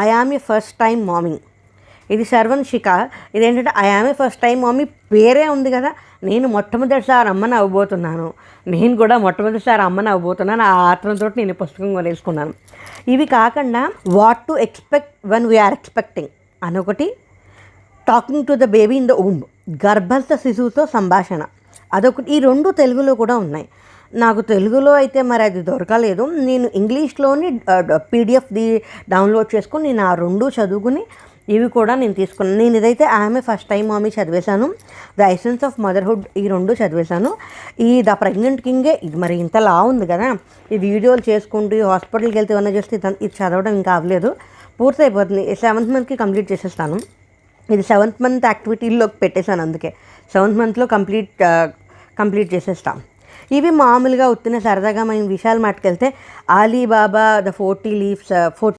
I am a first time mommy. ఇది శర్వన్షిక. ఇదేంటంటే I am a first time mommy పేరే ఉంది కదా, నేను మొట్టమొదటిసారి అమ్మని అవ్వబోతున్నాను, నేను కూడా మొట్టమొదటిసారి అమ్మని అవ్వబోతున్నాను. ఆ ఆత్రంతో నేను ఈ పుస్తకం కొనేసుకున్నాను. ఇవి కాకుండా what to expect when we're expecting అనొకటి, talking to the baby in the womb, గర్భస్థ శిశువుతో సంభాషణ, అదొకటి. ఈ రెండు తెలుగులో కూడా ఉన్నాయి. నాకు తెలుగులో అయితే మరి అది దొరకలేదు. నేను ఇంగ్లీష్లోని పీడిఎఫ్ది డౌన్లోడ్ చేసుకొని నేను ఆ రెండు చదువుకుని ఇవి కూడా నేను తీసుకున్నాను. నేను ఇదైతే ఆమె ఫస్ట్ టైం మామీ చదివేశాను, ద ఎసెన్స్ ఆఫ్ మదర్హుడ్ ఈ రెండు చదివేశాను. ఈ ద ప్రెగ్నెంట్ కింగే ఇది మరి ఇంతలా ఉంది కదా, ఈ వీడియోలు చేసుకుంటూ హాస్పిటల్కి వెళ్తే ఏమన్నా చేస్తే ఇది చదవడం ఇంకా అవ్వలేదు, పూర్తయిపోతుంది. 7th మంత్కి కంప్లీట్ చేసేస్తాను. ఇది 7th మంత్ యాక్టివిటీల్లోకి పెట్టేశాను, అందుకే 7th మంత్లో కంప్లీట్ చేసేస్తాం. ఇవి మామూలుగా ఉత్తిన సరదాగా మనం విశాల్ మార్ట్కి వెళ్తే అలీబాబా ద 40 లీవ్స్